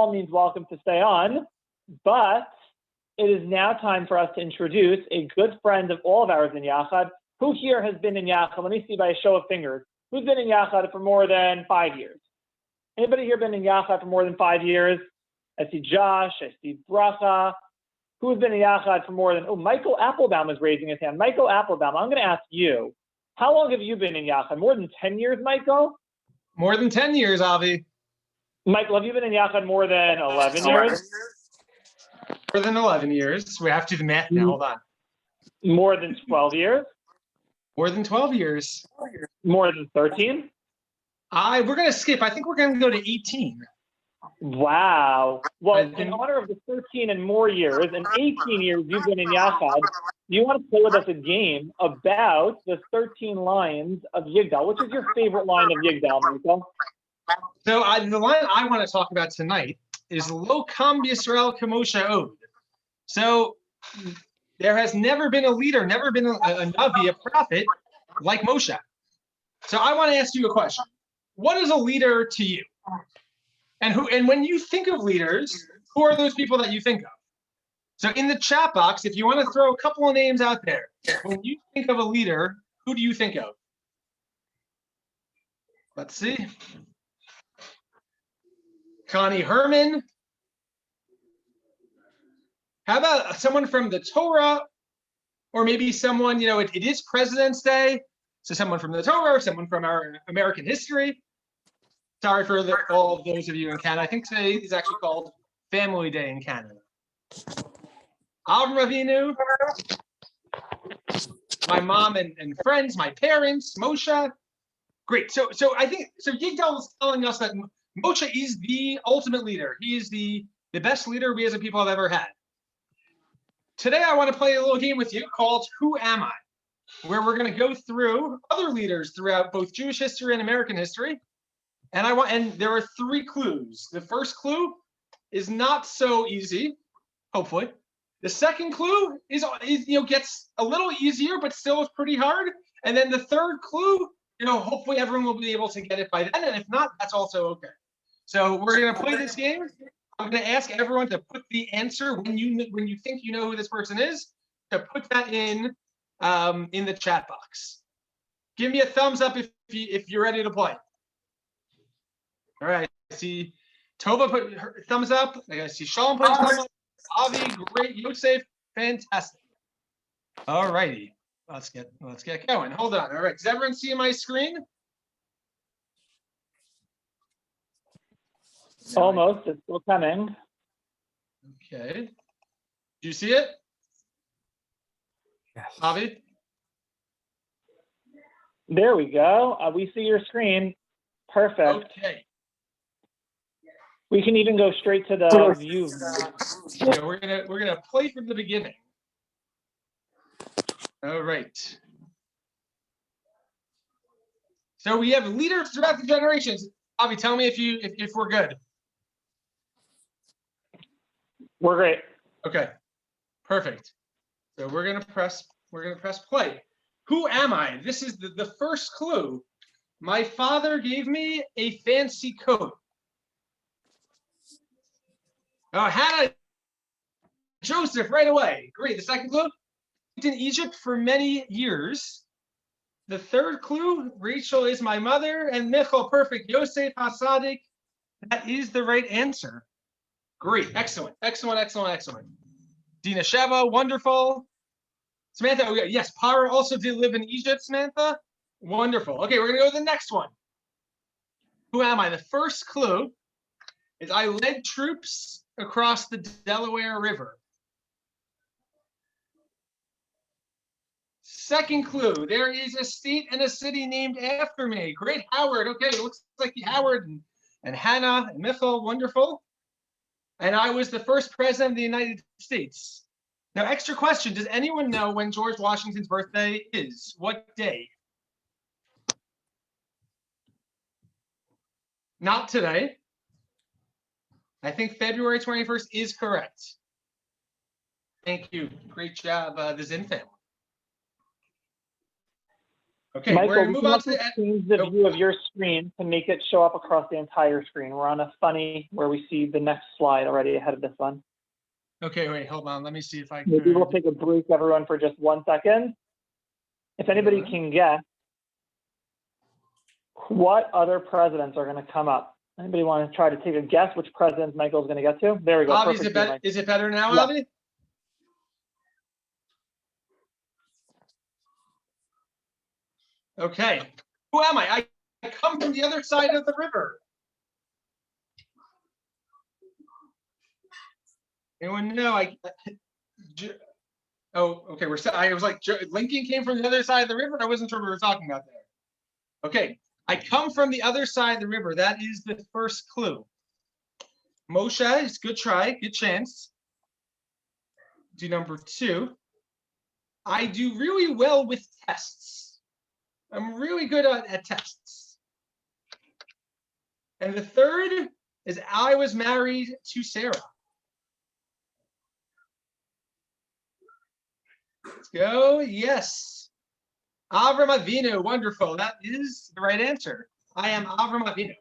all means welcome to stay on, but it is now time for us to introduce a good friend of all of ours in Yachad. Who here has been in Yachad? Let me see by a show of fingers. Who's been in Yachad for more than 5 years? Anybody here been in Yachad for more than 5 years? I see Josh, I see Bracha. Who's been in Yachad for more than, Michael Appelbaum is raising his hand. Michael Appelbaum, I'm gonna ask you, how long have you been in Yachad? More than 10 years, Michael? More than 10 years, Avi. Michael, have you been in Yachad more than 11 years? More than 11 years. We have to do the math now. Hold on. More than 12 years? More than 12 years. More than 13? We're going to skip. I think we're going to go to 18. Wow. Well, in honor of the 13 and more years, and 18 years you've been in Yachad, you want to play with us a game about the 13 lines of Yigdal. Which is your favorite line of Yigdal, Michael? So the line I want to talk about tonight is Lo Kam Yisrael K'Moshe Od. So there has never been a leader, never been a Navi, a prophet like Moshe. So I want to ask you a question. What is a leader to you? And when you think of leaders, who are those people that you think of? So in the chat box, if you want to throw a couple of names out there, when you think of a leader, who do you think of? Let's see. Connie Herman. How about someone from the Torah? Or maybe someone, it is President's Day. So someone from the Torah, or someone from our American history. Sorry for all of those of you in Canada. I think today is actually called Family Day in Canada. Avram Avinu, my mom and friends, my parents, Moshe. Great. So I think Yigdal is telling us that Moshe is the ultimate leader. He is the best leader we as a people have ever had. Today I want to play a little game with you called Who Am I? Where we're going to go through other leaders throughout both Jewish history and American history. And there are 3 clues. The first clue is not so easy, hopefully. The second clue is gets a little easier, but still is pretty hard. And then the third clue, hopefully everyone will be able to get it by then. And if not, that's also okay. So we're going to play this game. I'm going to ask everyone to put the answer when you think you know who this person is, to put that in the chat box. Give me a thumbs up if you're ready to play. All right, I see Tova put her thumbs up. I see Shalom put thumbs up. Avi, great. Yosef, fantastic. All righty, let's get going. Hold on. All right, does everyone see my screen? Almost. It's still coming. Okay. Do you see it? Yes. Avi? There we go. We see your screen. Perfect. Okay. We can even go straight to the view. Yeah, we're gonna play from the beginning. All right. So we have leaders throughout the generations. Avi, tell me if we're good. We're great. Okay. Perfect. So we're gonna press play. Who am I? This is the first clue. My father gave me a fancy coat. Oh, Hannah, Joseph, right away. Great. The second clue, lived in Egypt for many years. The third clue, Rachel is my mother, and Michal, perfect. Yosef Hasadik, that is the right answer. Great. Excellent. Dina Sheva, wonderful. Samantha, yes, Para also did live in Egypt, Samantha. Wonderful. Okay, we're going to go to the next one. Who am I? The first clue is I led troops across the Delaware River. Second clue, there is a state and a city named after me. Great, Howard. Okay, it looks like the Howard and Hannah and Michal, wonderful. And I was the first president of the United States. Now, extra question, does anyone know when George Washington's birthday is? What day? Not today. I think February 21st is correct. Thank you. Great job, the Zinn family. Okay, we're Michael, gonna we move can on to also the. change the Oh, view of your screen to make it show up across the entire screen. We're on a funny where we see the next slide already ahead of this one. okay, wait, hold on. Let me see if I Maybe we'll could. take a break, everyone, for just 1 second. If anybody can guess, what other presidents are going to come up? Anybody want to try to take a guess which presidents Michael's going to get to? There we go. Avi, Perfect. is it better now, Yeah. Avi? Okay. Who am I? I come from the other side of the river. Anyone know? Oh, okay. I was like, Lincoln came from the other side of the river. I wasn't sure what we were talking about there. Okay. I come from the other side of the river. That is the first clue. Moshe, it's good try, good chance. Do number 2. I do really well with tests. I'm really good at tests. And the third is I was married to Sarah. Let's go. Yes. Avram Avinu. Wonderful. That is the right answer. I am Avram Avinu.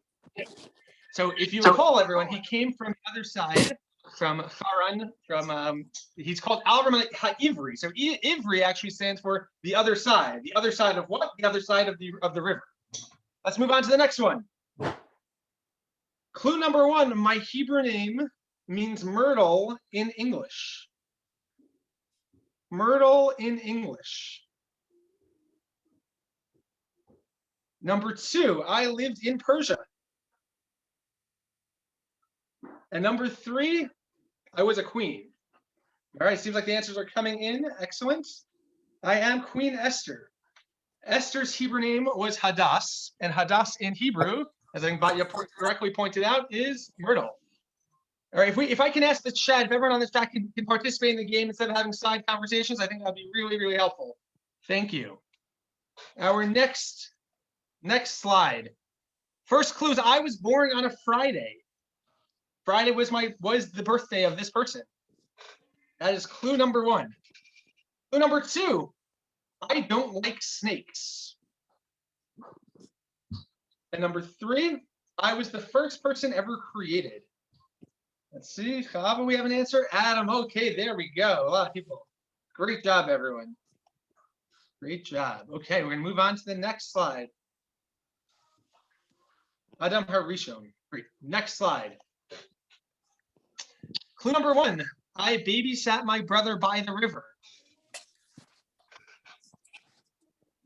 So if you recall, everyone, he came from the other side, from Haran, he's called Avram HaIvri. So Ivri actually stands for the other side. The other side of what? The other side of the river. Let's move on to the next one. Clue number 1, my Hebrew name means myrtle in English. Myrtle in English. Number 2, I lived in Persia. And number 3, I was a queen. All right, seems like the answers are coming in. Excellent. I am Queen Esther. Esther's Hebrew name was Hadass, and Hadass in Hebrew, as I think Batya correctly pointed out, is myrtle. All right, if I can ask the chat, if everyone on this chat can participate in the game instead of having side conversations, I think that'd be really, really helpful. Thank you. Our next slide. First clue is I was born on a Friday. Friday was the birthday of this person. That is clue number 1. Clue number 2, I don't like snakes. And number 3, I was the first person ever created. Let's see, Chava, we have an answer. Adam, okay, there we go. A lot of people. Great job, everyone. Great job. Okay, we're gonna move on to the next slide. Adam Harishon. Great. Next slide. Clue number 1, I babysat my brother by the river.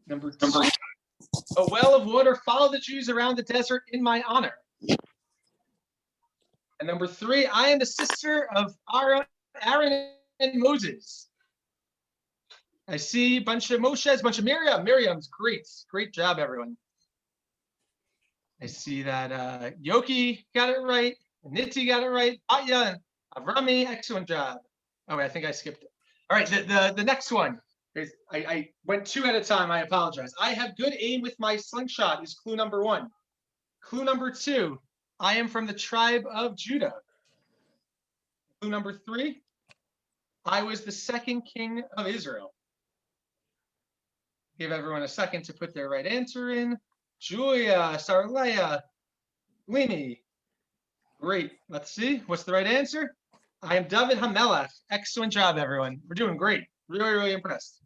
Number 2, a well of water followed the Jews around the desert in my honor. And number 3, I am the sister of Aaron and Moses. I see a bunch of Moshe's, a bunch of Miriam. Miriam's great. Great job, everyone. I see that Yoki got it right. Nitsi got it right. Atya, Avrami, excellent job. Oh, wait, I think I skipped it. All right, the next one. I went 2 at a time. I apologize. I have good aim with my slingshot is clue number 1. Clue number 2, I am from the tribe of Judah. Clue number 3, I was the second king of Israel. Give everyone a second to put their right answer in. Julia, Sarleia, Lini. Great. Let's see. What's the right answer? I am David Hamelech. Excellent job, everyone. We're doing great. Really, really impressed.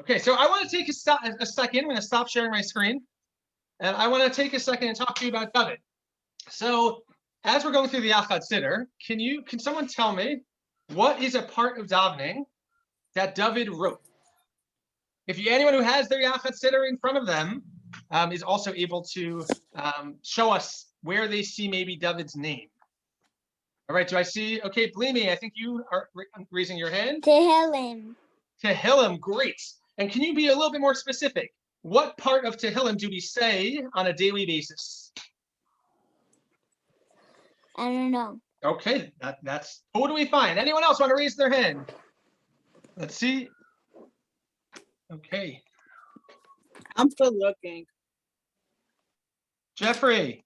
Okay, so I want to take a second. I'm going to stop sharing my screen. And I want to take a second and talk to you about David. So as we're going through the Yachad Siddur, can someone tell me what is a part of davening that David wrote? Anyone who has their Yachad Siddur in front of them is also able to show us where they see maybe David's name. All right, do I see? Okay, Blimi, I think you are raising your hand. Tehillim. Tehillim, great. And can you be a little bit more specific? What part of Tehillim do we say on a daily basis? I don't know. Okay, that's totally fine. Anyone else want to raise their hand? Let's see. Okay. I'm still looking. Jeffrey,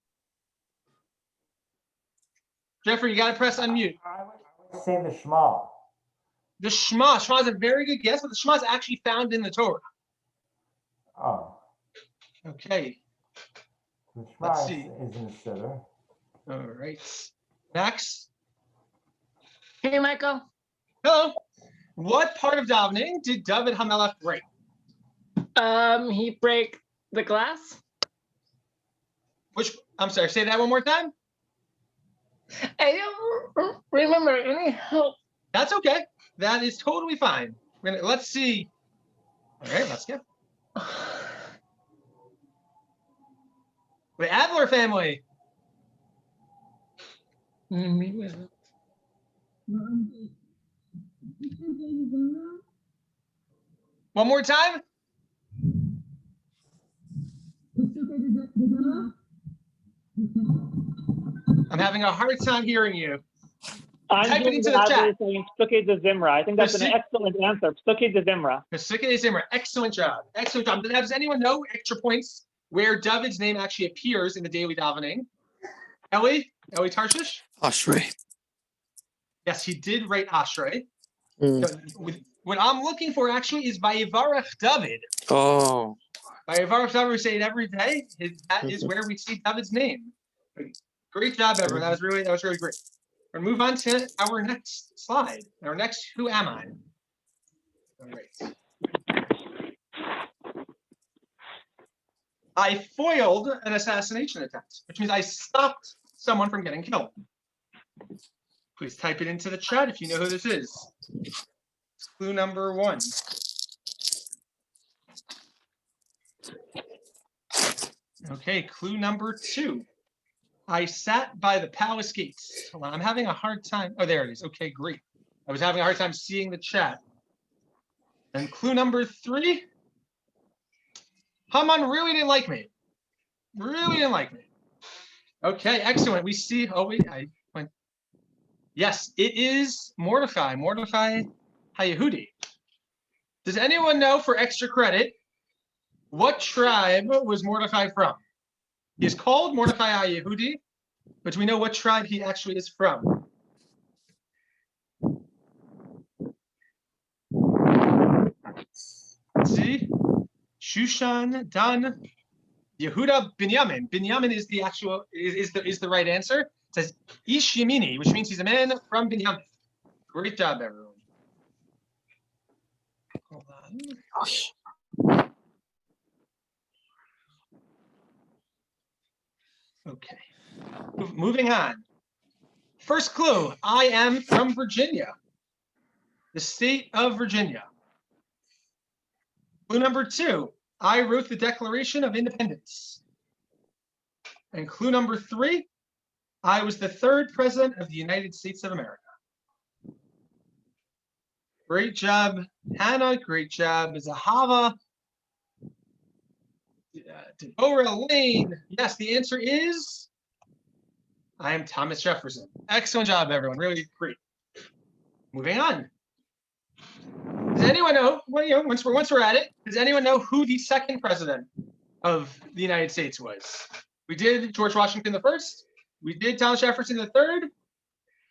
you got to press unmute. I would say the Shema. The Shema. Shema is a very good guess, but the Shema is actually found in the Torah. Oh, Okay. the Let's Shema see. is in the Siddur. All right. Max. Hey, Michael. Hello. What part of davening did David Hamelech break? He break the glass. Which, I'm sorry, say that one more time. I don't remember any help. That's okay. That is totally fine. Let's see. All right, let's go. The Adler family. One more time. I'm having a hard time hearing you. I'm Type it doing into the the Adler chat. saying Psuke de Zimra. I think that's an Psuke- excellent answer. Psuke de Zimra. Pesukei Zimra. Excellent job. Excellent job. Does anyone know extra points where David's name actually appears in the daily davening? Eli Tarshish? Ashrei. Yes, he did write Ashrei. Mm. No, what I'm looking for actually is Vayivarech David. Oh. Vayivarech David, we say it every day. That is where we see David's name. Great job, everyone. That was really great. We're gonna move on to our next slide. Our next Who Am I? All right. I foiled an assassination attempt, which means I stopped someone from getting killed. Please type it into the chat if you know who this is. It's clue number 1. Okay, clue number 2. I sat by the palace gates. Hold on, I'm having a hard time. Oh, there it is. Okay, great. I was having a hard time seeing the chat. And clue number 3. Haman really didn't like me. Really didn't like me. Okay, excellent. We see. Oh wait, I went. Yes, it is Mordecai. Mordecai HaYehudi. Does anyone know, for extra credit, what tribe was Mordecai from? He is called Mordecai HaYehudi, but do we know what tribe he actually is from? Let's see. Shushan, Dan, Yehuda, Binyamin. Binyamin is the actual is the right answer. It says Ish Yemini, which means he's a man from Binyamin. Great job, everyone. Hold on. Okay. Moving on. First clue, I am from Virginia, the state of Virginia. Clue number 2, I wrote the Declaration of Independence. And clue number 3, I was the 3rd president of the United States of America. Great job, Hannah. Great job, Zahava. Deborah Lane. Yes, the answer is I am Thomas Jefferson. Excellent job, everyone. Really great. Moving on. Does anyone know? Well, you know, once we're at it, does anyone know who the 2nd president of the United States was? We did George Washington the 1st. We did Thomas Jefferson the 3rd.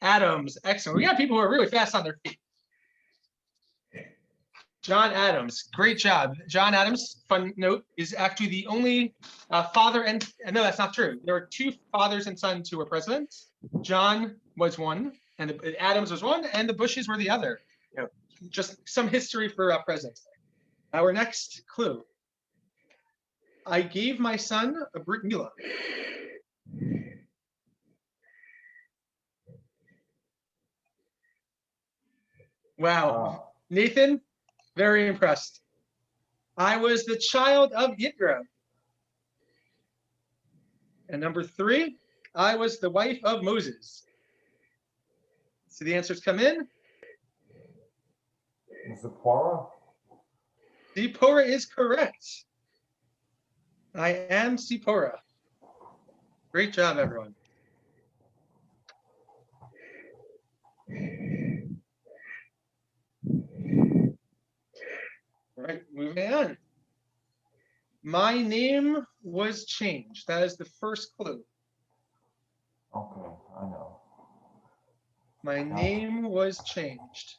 Adams. Excellent. We got people who are really fast on their feet. John Adams. Great job. John Adams, fun note, is actually the only father and no, that's not true. There were 2 fathers and sons who were presidents. John was one, and Adams was one, and the Bushes were the other. You know, just some history for presidents. Our next clue. I gave my son a Brit Milah. Wow. Nathan, very impressed. I was the child of Yitro. And number 3, I was the wife of Moses. So the answers come in. Zipporah? Zipporah is correct. I am Zipporah. Great job, everyone. All right, moving on. My name was changed. That is the first clue. Okay, I know. My name was changed.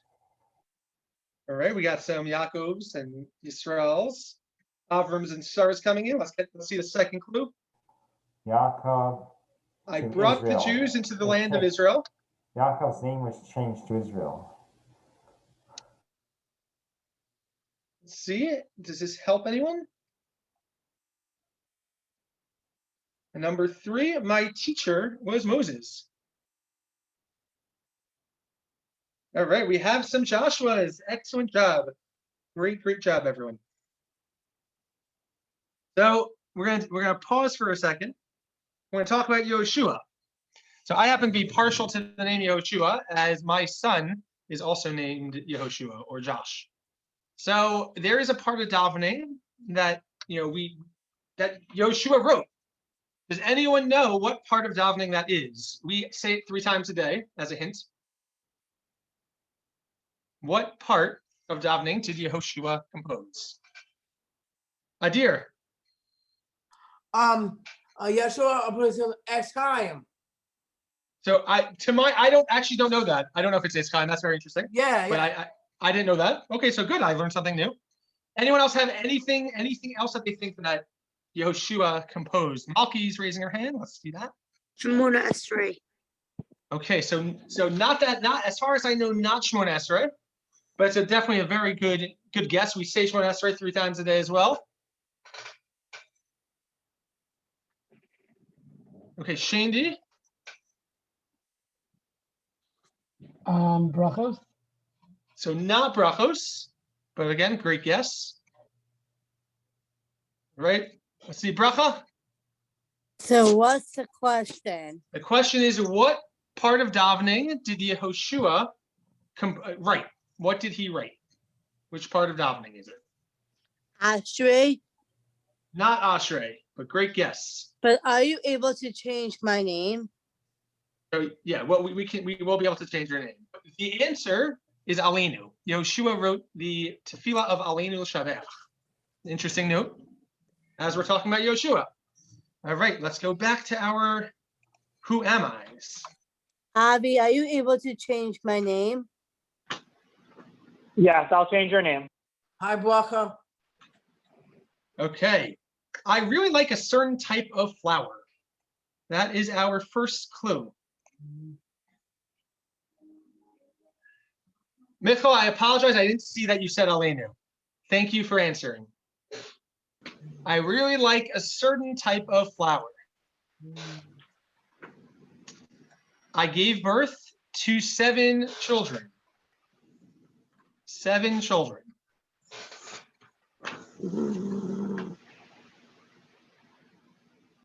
All right, we got some Yaakovs and Yisraels. Avrams and Sarah's coming in. Let's see the second clue. Yaakov. I To brought the Israel. Jews into the Okay. land of Israel. Yaakov's name was changed to Israel. Let's see, does this help anyone? And number 3, my teacher was Moses. All right, we have some Joshuas. Excellent job. Great job, everyone. So we're gonna pause for a second. We're gonna talk about Yehoshua. So I happen to be partial to the name Yehoshua, as my son is also named Yehoshua or Josh. So there is a part of davening that that Yehoshua wrote. Does anyone know what part of davening that is? We say it 3 times a day as a hint. What part of davening did Yehoshua compose? Adir. Yeshua Eschayim. So I don't know that. I don't know if it's Eschayim. That's very interesting. Yeah, But yeah. I didn't know that. Okay, so good. I learned something new. Anyone else have anything else that they think that Yehoshua composed? Malki's raising her hand. Let's see that. Shemona Esrei. Okay, so not as far as I know, not Shemona Esrei, but it's definitely a very good guess. We say Shemona Esrei 3 times a day as well. Okay, Shandy. Brachos. So not brachos, but again, great guess. Right? Let's see, bracha. So what's the question? The question is, what part of davening did Yehoshua write? What did he write? Which part of davening is it? Ashrei? Not Ashrei, but great guess. But are you able to change my name? So yeah, well, we will be able to change your name. The answer is Aleinu. Yehoshua wrote the tefillah of Aleinu Shavech. Interesting note, as we're talking about Yehoshua. All right, let's go back to our who am I's. Avi, are you able to change my name? Yes, I'll change your name. Hi, Bracha. Okay, I really like a certain type of flower. That is our first clue. Michael, I apologize. I didn't see that you said Aleinu. Thank you for answering. I really like a certain type of flower. I gave birth to 7 children. 7 children.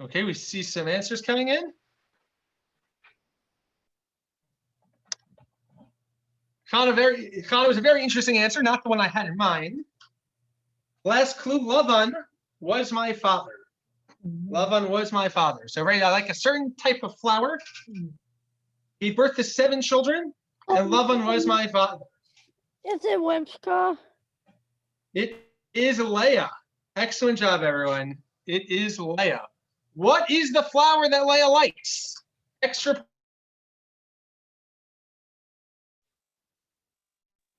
Okay, we see some answers coming in. Kana was a very interesting answer, not the one I had in mind. Last clue, Lavan was my father. Lavan was my father. So right, I like a certain type of flower. Gave birth to 7 children, and Lavan was my father. Is it Wimska? It is Leah. Excellent job, everyone. It is Leah. What is the flower that Leah likes? Extra.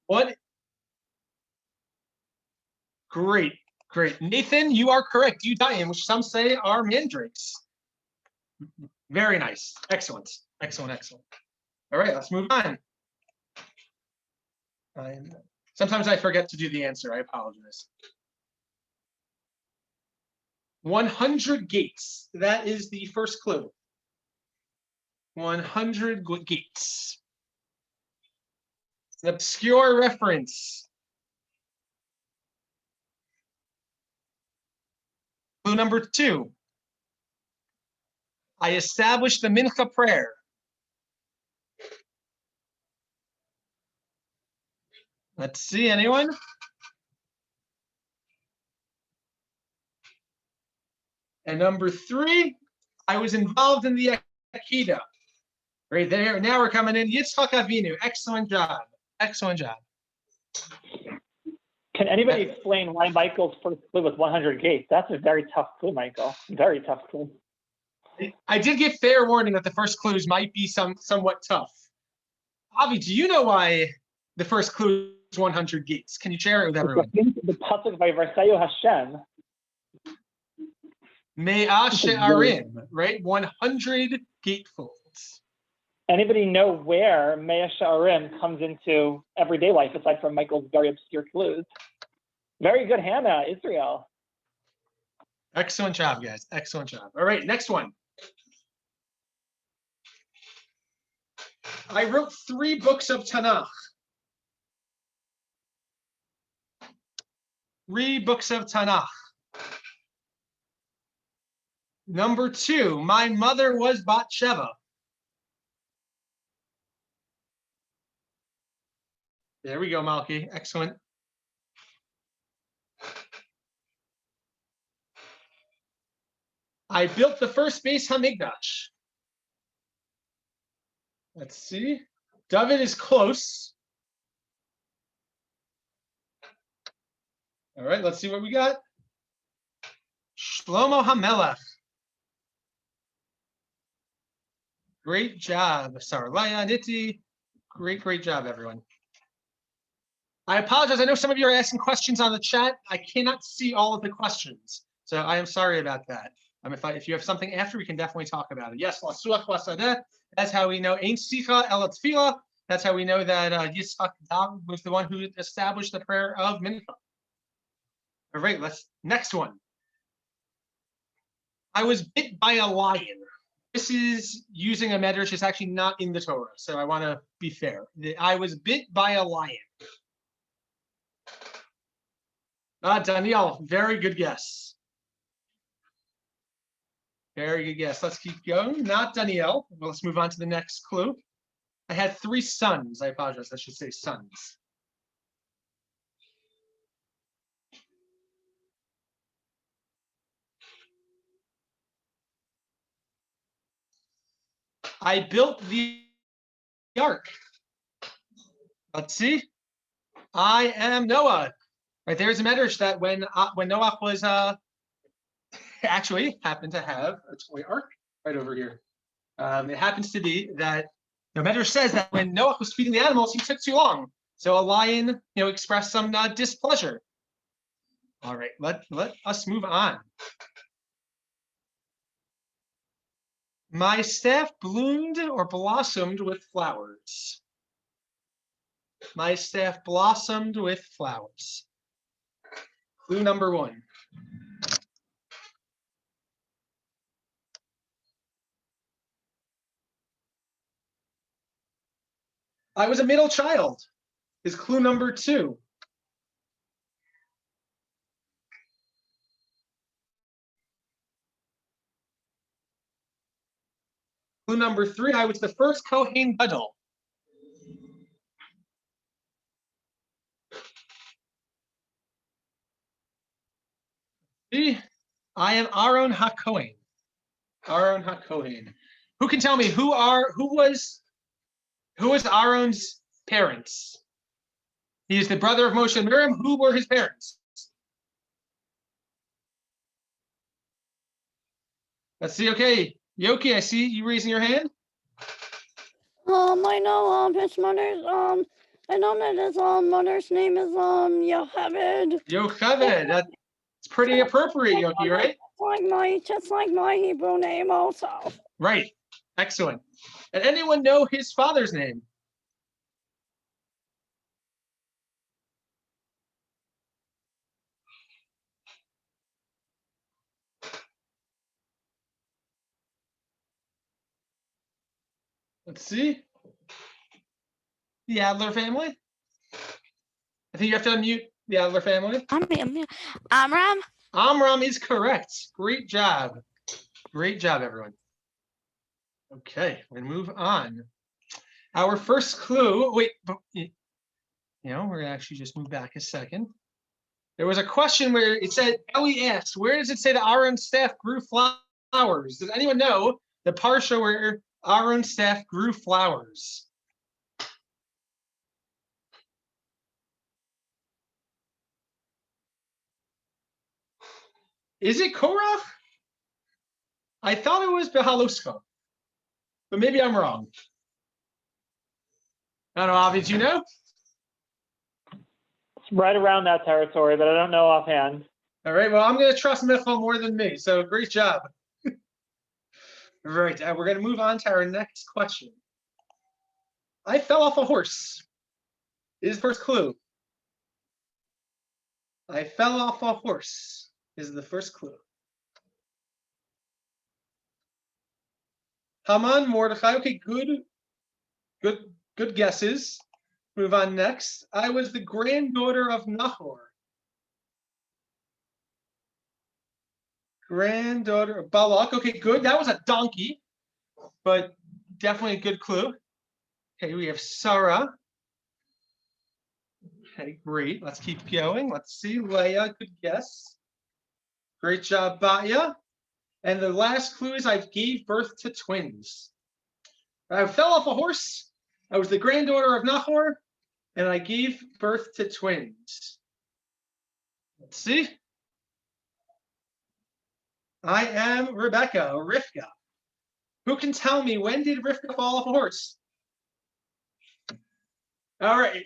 What? Great. Nathan, you are correct. Eudiam, which some say are mandrakes. Very nice. Excellent. All right, let's move on. Sometimes I forget to do the answer. I apologize. 100 gates. That is the first clue. 100 gates. An obscure reference. Clue number 2. I established the Mincha prayer. Let's see, anyone? And number 3, I was involved in the Akida. Right there. Now we're coming in. Yitzchak Avinu. Excellent job. Can anybody explain why Michael's first clue was 100 gates? That's a very tough clue, Michael. Very tough clue. I did give fair warning that the first clues might be somewhat tough. Avi, do you know why the first clue is 100 gates? Can you share it with everyone? The pasuk by Versayo Hashem Me'ah she'arim, right? 100 gatefolds. Anybody know where Mea Sha'arim comes into everyday life aside from Michael's very obscure clues? Very good, Hannah, Israel. Excellent job, guys. Excellent job. All right, next one. I wrote 3 books of Tanakh. 3 books of Tanakh. Number 2, my mother was Bat-Sheva. There we go, Malki. Excellent. I built the first Beis Hamikdash. Let's see. David is close. All right, let's see what we got. Shlomo HaMelech. Great job, Sarlaya, Niti. Great job, everyone. I apologize. I know some of you are asking questions on the chat. I cannot see all of the questions, so I am sorry about that. If you have something after, we can definitely talk about it. Yes, Lasuach Lasadeh. That's how we know Ein Sicha El Tefillah. That's how we know that Yitzhak David was the one who established the prayer of Mincha. All right, next one. I was bit by a lion. This is using a medrash. It's actually not in the Torah, so I want to be fair. I was bit by a lion. Danielle, very good guess. Very good guess. Let's keep going. Not Danielle. Well, let's move on to the next clue. I had 3 sons. I apologize. I should say sons. I built the ark. Let's see. I am Noah. Right, there's a medrash that when Noah was actually happened to have a toy ark right over here. It happens to be that the medrash says that when Noah was feeding the animals, he took too long. So a lion, expressed some displeasure. All right, let us move on. My staff bloomed or blossomed with flowers. My staff blossomed with flowers. Clue number 1. I was a middle child is clue number 2. Clue number 3, I was the first Kohen Gadol. I am Aaron HaKohen. Aaron HaKohen. Who can tell me who was Aaron's parents? He is the brother of Moshe and Miriam. Who were his parents? Let's see. Okay, Yoki, I see you raising your hand. I know his mother's I know that his mother's name is Yachad. Yocheved. That's pretty appropriate, Yoki, right? Just like my Hebrew name also. Right. Excellent. And anyone know his father's name? Let's see. The Adler family. I think you have to unmute the Adler family. Amram? Amram is correct. Great job. Great job, everyone. Okay, we move on. Our first clue. Wait, we're gonna actually just move back a second. There was a question where it said, Ellie asked, where does it say that Aaron's staff grew flowers? Does anyone know the parsha where Aaron's staff grew flowers? Is it Korach? I thought it was Behaloska, but maybe I'm wrong. I don't know, Avi, do you know? It's right around that territory, but I don't know offhand. All right, well, I'm going to trust Michal more than me, so great job. All right, we're going to move on to our next question. I fell off a horse. Is the first clue. I fell off a horse is the first clue. Haman, Mordechai. Okay, good guesses. Move on next. I was the granddaughter of Nahor. Granddaughter of Balak. Okay, good. That was a donkey, but definitely a good clue. Okay, we have Sarah. Okay, great. Let's keep going. Let's see. Leah, good guess. Great job, Batya. And the last clue is I gave birth to twins. I fell off a horse. I was the granddaughter of Nahor, and I gave birth to twins. Let's see. I am Rebecca, or Rivka. Who can tell me, when did Rivka fall off a horse? All right,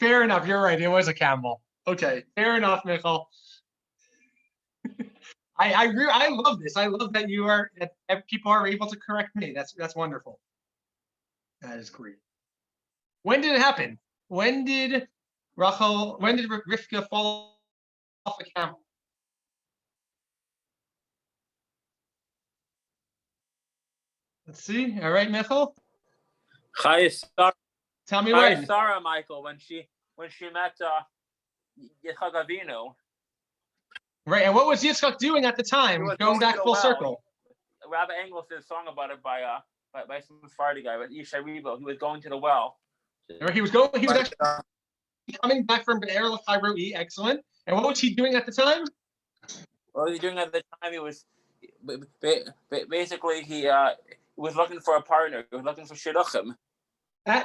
fair enough. You're right. It was a camel. Okay, fair enough, Michal. I love this. I love that that people are able to correct me. That's wonderful. That is great. When did it happen? When did Rivka fall off a camel? Let's see. All right, Michal. Tell me when. Sarah, Michael, when she met Yitzchak Avinu. Right, and what was Yitzchak doing at the time? Going back full circle. Rabbi Engels did a song about it by some Sephardi guy, but Yishai Rebo. He was going to the well. He was actually coming back from Be'er L'Chai Ro'i. Excellent. And what was he doing at the time? What was he doing at the time? He was basically he was looking for a partner. He was looking for shidduchim.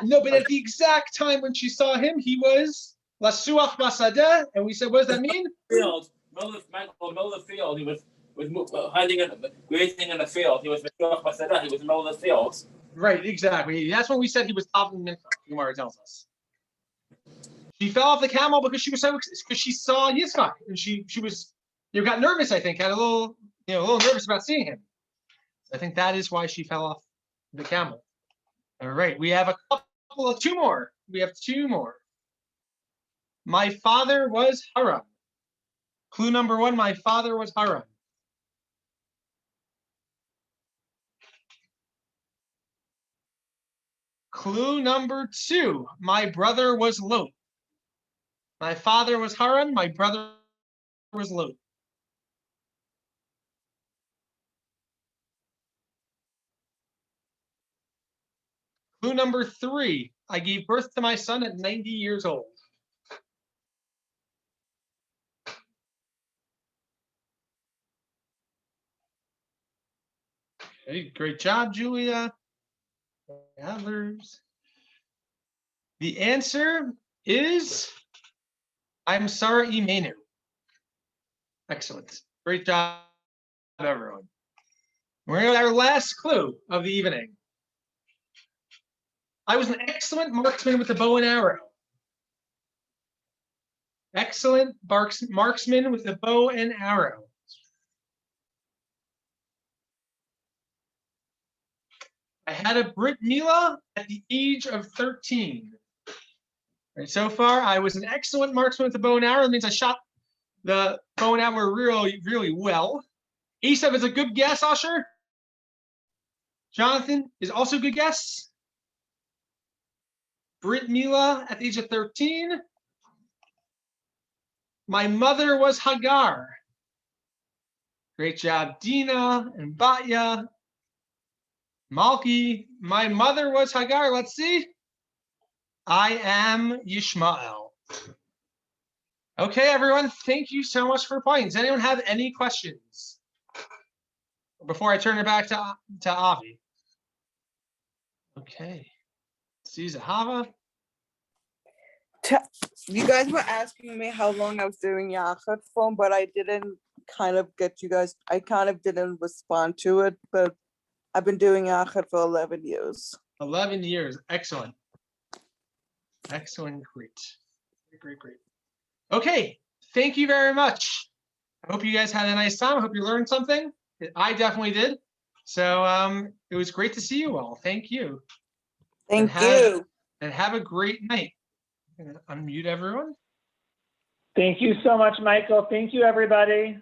No, but at the exact time when she saw him, he was Lasuach Basadeh, and we said, what does that mean? Field, middle of the field. He was hiding grazing in the field. He was Lasuach Basadeh. He was in the middle of the field. Right, exactly. That's when we said he was top of the mincha. Gemara tells us. She fell off the camel because she saw Yitzchak, and she was got nervous. I think had a little nervous about seeing him. I think that is why she fell off the camel. All right, we have two more. We have two more. My father was Haran. Clue number one, my father was Haran. Clue number two, my brother was Lot. My father was Haran, my brother was Lot. Clue number three, I gave birth to my son at 90 years old. Okay, great job, Julia. Others. The answer is I'm Sarah Imenu. Excellent. Great job, everyone. We're at our last clue of the evening. I was an excellent marksman with a bow and arrow. Excellent marksman with a bow and arrow. I had a Brit Milah at the age of 13. Right, so far, I was an excellent marksman with a bow and arrow. That means I shot the bow and arrow really, really well. Esav is a good guess, Usher. Jonathan is also a good guess. Brit Milah at the age of 13. My mother was Hagar. Great job, Dina and Batya. Malki, my mother was Hagar. Let's see. I am Yishmael. Okay, everyone, thank you so much for playing. Does anyone have any questions before I turn it back to Avi? Okay. See Zahava. You guys were asking me how long I was doing Yachad for, but I didn't I kind of didn't respond to it, but I've been doing Yachad for 11 years. 11 years. Excellent. Excellent. Great. Great. Okay. Thank you very much. I hope you guys had a nice time. I hope you learned something. I definitely did. So it was great to see you all. Thank you. Thank have- you. And have a great night. I'm gonna unmute everyone. Thank you so much, Michael. Thank you, everybody.